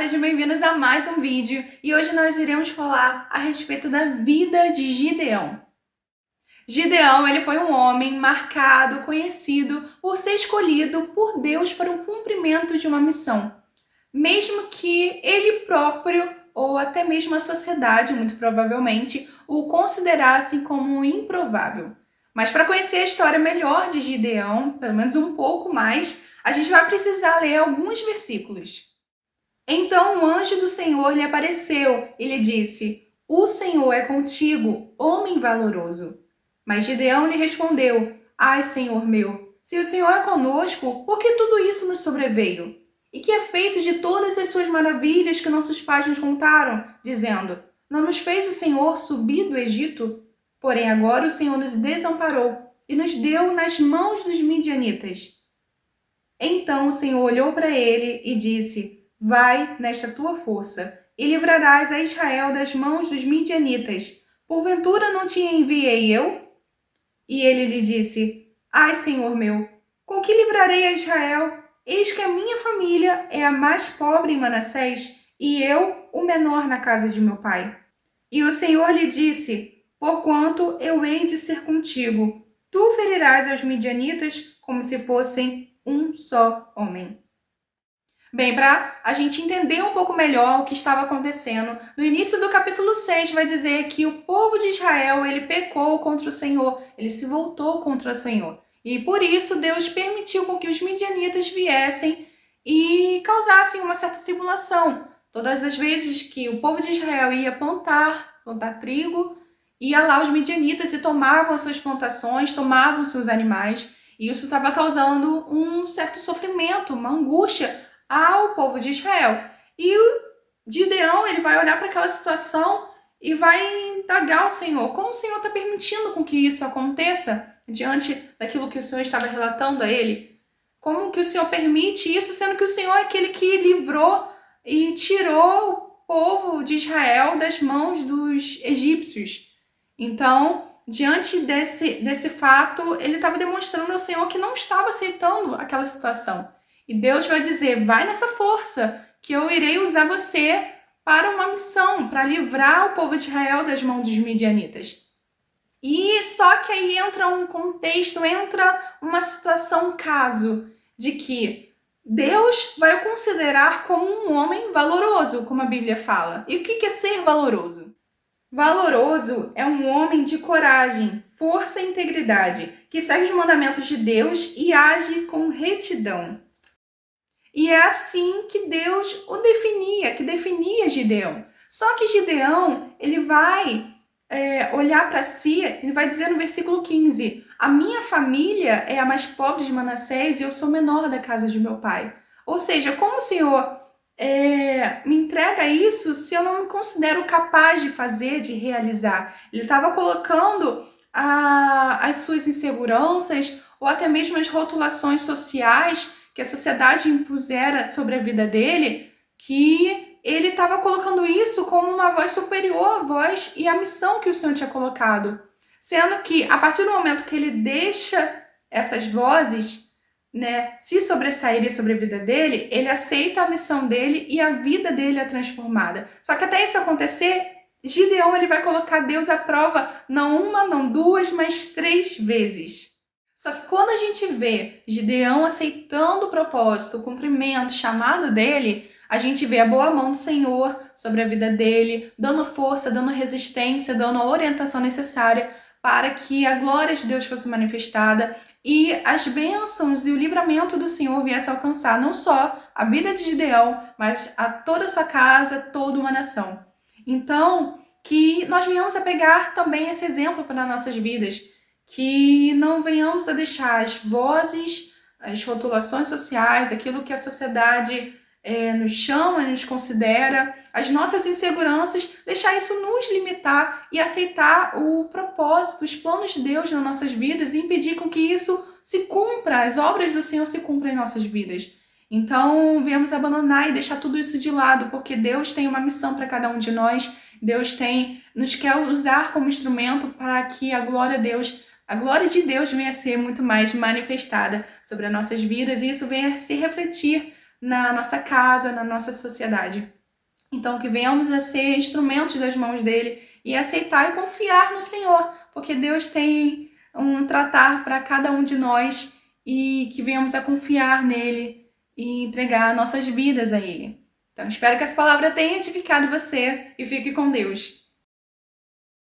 sejam bem-vindos a mais um vídeo e hoje nós iremos falar a respeito da vida de Gideão. Gideão, ele foi um homem marcado, conhecido por ser escolhido por Deus para o cumprimento de uma missão, mesmo que ele próprio ou até mesmo a sociedade, muito provavelmente, o considerassem como improvável. Mas para conhecer a história melhor de Gideão, pelo menos um pouco mais, a gente vai precisar ler alguns versículos. Então o anjo do Senhor lhe apareceu e lhe disse: O Senhor é contigo, homem valoroso. Mas Gideão lhe respondeu: Ai, Senhor meu, se o Senhor é conosco, por que tudo isso nos sobreveio? E que é feito de todas as suas maravilhas que nossos pais nos contaram, dizendo: Não nos fez o Senhor subir do Egito? Porém agora o Senhor nos desamparou e nos deu nas mãos dos midianitas. Então o Senhor olhou para ele e disse: Vai nesta tua força, e livrarás a Israel das mãos dos midianitas. Porventura não te enviei eu? E ele lhe disse: Ai, Senhor meu, com que livrarei a Israel? Eis que a minha família é a mais pobre em Manassés, e eu o menor na casa de meu pai. E o Senhor lhe disse: Porquanto eu hei de ser contigo, tu ferirás aos midianitas como se fossem um só homem. Bem, para a gente entender um pouco melhor o que estava acontecendo, no início do capítulo 6 vai dizer que o povo de Israel, ele pecou contra o Senhor, ele se voltou contra o Senhor. E por isso Deus permitiu com que os midianitas viessem e causassem uma certa tribulação. Todas as vezes que o povo de Israel ia plantar trigo, ia lá os midianitas e tomavam as suas plantações, tomavam seus animais, e isso estava causando um certo sofrimento, uma angústia ao povo de Israel. E o Gideão, ele vai olhar para aquela situação e vai indagar ao Senhor. Como o Senhor está permitindo com que isso aconteça diante daquilo que o Senhor estava relatando a ele? Como que o Senhor permite isso, sendo que o Senhor é aquele que livrou e tirou o povo de Israel das mãos dos egípcios? Então, diante desse fato, ele estava demonstrando ao Senhor que não estava aceitando aquela situação. E Deus vai dizer: vai nessa força, que eu irei usar você para uma missão, para livrar o povo de Israel das mãos dos midianitas. E só que aí entra um contexto, entra uma situação, um caso, de que Deus vai o considerar como um homem valoroso, como a Bíblia fala. E o que é ser valoroso? Valoroso é um homem de coragem, força e integridade, que segue os mandamentos de Deus e age com retidão. E é assim que Deus o definia, que definia Gideão. Só que Gideão, ele vai olhar para si, ele vai dizer no versículo 15: A minha família é a mais pobre de Manassés e eu sou menor da casa de meu pai. Ou seja, como o Senhor me entrega isso se eu não me considero capaz de fazer, de realizar? Ele estava colocando as suas inseguranças ou até mesmo as rotulações sociais que a sociedade impusera sobre a vida dele, que ele estava colocando isso como uma voz superior à voz e à missão que o Senhor tinha colocado. Sendo que, a partir do momento que ele deixa essas vozes, se sobressaírem sobre a vida dele, ele aceita a missão dele e a vida dele é transformada. Só que até isso acontecer, Gideão ele vai colocar Deus à prova, não uma, não duas, mas 3 vezes. Só que quando a gente vê Gideão aceitando o propósito, o cumprimento, o chamado dele, a gente vê a boa mão do Senhor sobre a vida dele, dando força, dando resistência, dando a orientação necessária para que a glória de Deus fosse manifestada e as bênçãos e o livramento do Senhor viesse a alcançar não só a vida de Gideão, mas a toda a sua casa, toda uma nação. Então, que nós venhamos a pegar também esse exemplo para nossas vidas, que não venhamos a deixar as vozes, as rotulações sociais, aquilo que a sociedade nos chama, nos considera, as nossas inseguranças, deixar isso nos limitar e aceitar o propósito, os planos de Deus nas nossas vidas e impedir com que isso se cumpra, as obras do Senhor se cumpram em nossas vidas. Então, venhamos abandonar e deixar tudo isso de lado, porque Deus tem uma missão para cada um de nós, Deus nos quer usar como instrumento para que a glória de Deus venha a ser muito mais manifestada sobre as nossas vidas e isso venha a se refletir na nossa casa, na nossa sociedade. Então, que venhamos a ser instrumentos das mãos dele e aceitar e confiar no Senhor, porque Deus tem um tratar para cada um de nós e que venhamos a confiar nele e entregar nossas vidas a ele. Então, espero que essa palavra tenha edificado você e fique com Deus.